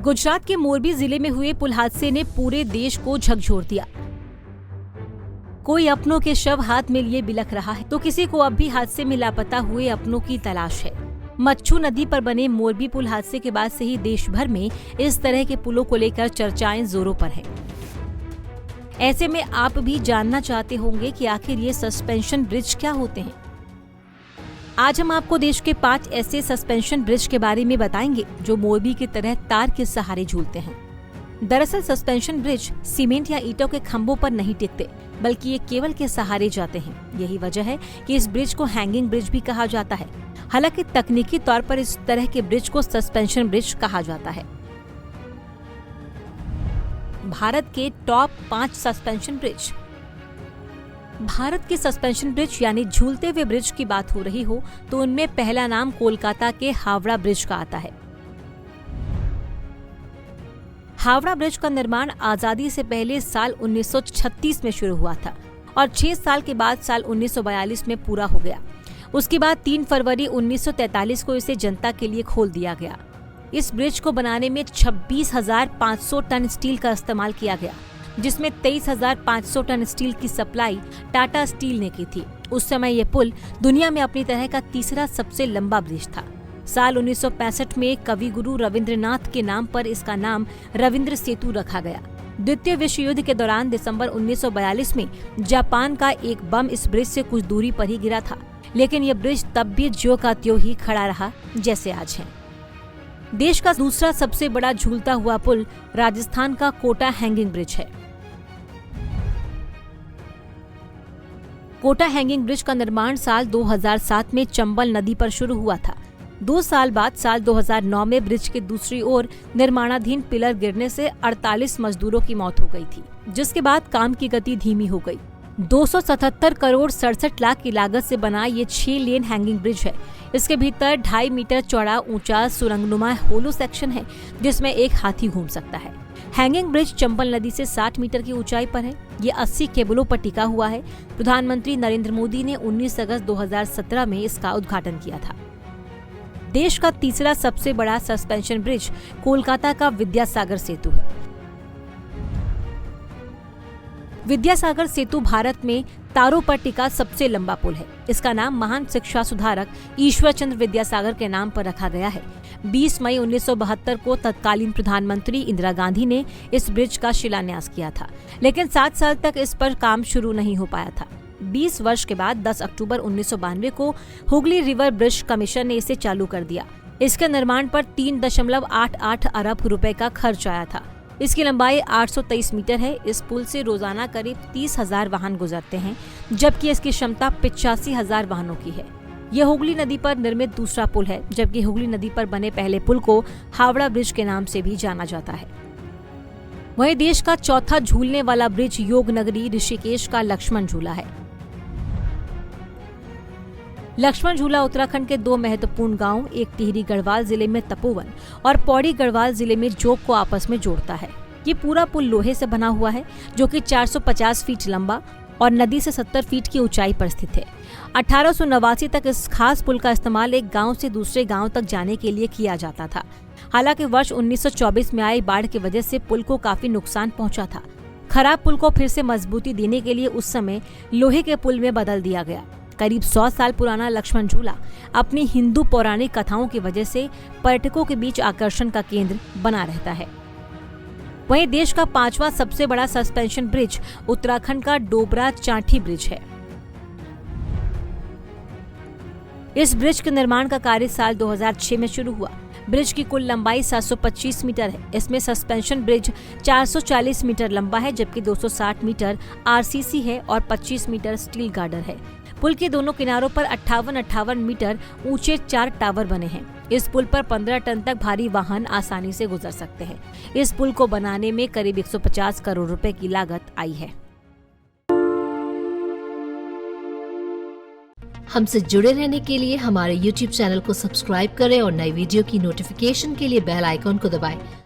गुजरात के मोरबी जिले में हुए पुल हादसे ने पूरे देश को झकझोर दिया। कोई अपनों के शव हाथ में लिए बिलख रहा है तो किसी को अब भी हादसे में लापता हुए अपनों की तलाश है। मच्छू नदी पर बने मोरबी पुल हादसे के बाद से ही देश भर में इस तरह के पुलों को लेकर चर्चाएं जोरों पर हैं। ऐसे में आप भी जानना चाहते होंगे कि आखिर ये सस्पेंशन ब्रिज क्या होते हैं। आज हम आपको देश के 5 ऐसे सस्पेंशन ब्रिज के बारे में बताएंगे जो मोरबी की तरह तार के सहारे झूलते हैं। दरअसल सस्पेंशन ब्रिज सीमेंट या ईंटों के खंभों पर नहीं टिकते, बल्कि ये केबल के सहारे जाते हैं। यही वजह है कि इस ब्रिज को हैंगिंग ब्रिज भी कहा जाता है। हालांकि तकनीकी तौर पर इस तरह के ब्रिज को सस्पेंशन ब्रिज कहा जाता है। भारत के टॉप 5 सस्पेंशन ब्रिज। भारत के सस्पेंशन ब्रिज यानी झूलते हुए ब्रिज की बात हो रही हो तो उनमें पहला नाम कोलकाता के हावड़ा ब्रिज का आता है। हावड़ा ब्रिज का निर्माण आजादी से पहले साल 1936 में शुरू हुआ था और 6 साल के बाद साल 1942 में पूरा हो गया। उसके बाद 3 फरवरी 1943 को इसे जनता के लिए खोल दिया गया। इस ब्रिज को बनाने में 26,500 टन स्टील का इस्तेमाल किया गया, जिसमें 23,500 टन स्टील की सप्लाई टाटा स्टील ने की थी। उस समय यह पुल दुनिया में अपनी तरह का तीसरा सबसे लंबा ब्रिज था। साल 1965 में कवि गुरु रविंद्रनाथ के नाम पर इसका नाम रविंद्र सेतु रखा गया। द्वितीय विश्व युद्ध के दौरान दिसंबर 1942 में जापान का एक बम इस ब्रिज से कुछ दूरी पर ही गिरा था, लेकिन यह ब्रिज तब भी ज्यों का त्यों ही खड़ा रहा जैसे आज है। देश का दूसरा सबसे बड़ा झूलता हुआ पुल राजस्थान का कोटा हैंगिंग ब्रिज है। कोटा हैंगिंग ब्रिज का निर्माण साल 2007 में चंबल नदी पर शुरू हुआ था। 2 साल बाद साल 2009 में ब्रिज के दूसरी ओर निर्माणाधीन पिलर गिरने से 48 मजदूरों की मौत हो गई थी, जिसके बाद काम की गति धीमी हो गई। 277 करोड़ 67 लाख की लागत से बना ये 6 लेन हैंगिंग ब्रिज है। इसके भीतर 2.5 मीटर चौड़ा ऊंचा सुरंगनुमा होलो सेक्शन है, जिसमें एक हाथी घूम सकता है। हैंगिंग ब्रिज चंबल नदी से 60 मीटर की ऊंचाई पर है। ये 80 केबलों पर टिका हुआ है। प्रधानमंत्री नरेंद्र मोदी ने 19 अगस्त 2017 में इसका उद्घाटन किया था। देश का तीसरा सबसे बड़ा सस्पेंशन ब्रिज कोलकाता का विद्यासागर सेतु है। विद्यासागर सेतु भारत में तारों पर टिका सबसे लंबा पुल है। इसका नाम महान शिक्षा सुधारक ईश्वर चंद्र विद्यासागर के नाम पर रखा गया है। 20 मई 1972 को तत्कालीन प्रधानमंत्री इंदिरा गांधी ने इस ब्रिज का शिलान्यास किया था, लेकिन 7 साल तक इस पर काम शुरू नहीं हो पाया था। 20 वर्ष के बाद 10 अक्टूबर 1992 को हुगली रिवर ब्रिज कमीशन ने इसे चालू कर दिया। इसके निर्माण पर 3.88 अरब रुपए का खर्च आया था। इसकी लंबाई 823 मीटर है। इस पुल से रोजाना करीब 30,000 वाहन गुजरते हैं, जबकि इसकी क्षमता 85,000 वाहनों की है। यह हुगली नदी पर निर्मित दूसरा पुल है, जबकि हुगली नदी पर बने पहले पुल को हावड़ा ब्रिज के नाम से भी जाना जाता है। वहीं देश का चौथा झूलने वाला ब्रिज योग नगरी ऋषिकेश का लक्ष्मण झूला है। लक्ष्मण झूला उत्तराखंड के 2 महत्वपूर्ण गांव, एक टिहरी गढ़वाल जिले में तपोवन और पौड़ी गढ़वाल जिले में जोग को आपस में जोड़ता है। ये पूरा पुल लोहे से बना हुआ है, जो कि 450 फीट लंबा और नदी से 70 फीट की ऊंचाई पर स्थित है। 1889 तक इस खास पुल का इस्तेमाल एक गांव से दूसरे गांव तक जाने के लिए किया जाता था। हालांकि वर्ष 1924 में आई बाढ़ की वजह से पुल को काफी नुकसान पहुंचा था। खराब पुल को फिर से मजबूती देने के लिए उस समय लोहे के पुल में बदल दिया गया। करीब 100 साल पुराना लक्ष्मण झूला अपनी हिंदू पौराणिक कथाओं की वजह से पर्यटकों के बीच आकर्षण का केंद्र बना रहता है। वहीं देश का 5वां सबसे बड़ा सस्पेंशन ब्रिज उत्तराखंड का डोबरा चांठी ब्रिज है। इस ब्रिज के निर्माण का कार्य साल 2006 में शुरू हुआ। ब्रिज की कुल लंबाई 725 मीटर है। इसमें सस्पेंशन ब्रिज 440 मीटर लंबा है, जबकि 260 मीटर आरसीसी है और 25 मीटर स्टील गार्डर है। पुल के दोनों किनारों पर 58 मीटर ऊंचे 4 टावर बने हैं। इस पुल पर 15 टन तक भारी वाहन आसानी से गुजर सकते हैं। इस पुल को बनाने में करीब 150 करोड़ रुपए की लागत आई है। हमसे जुड़े रहने के लिए हमारे YouTube चैनल को सब्सक्राइब करें और नई वीडियो की नोटिफिकेशन के लिए बेल आइकॉन को दबाएं।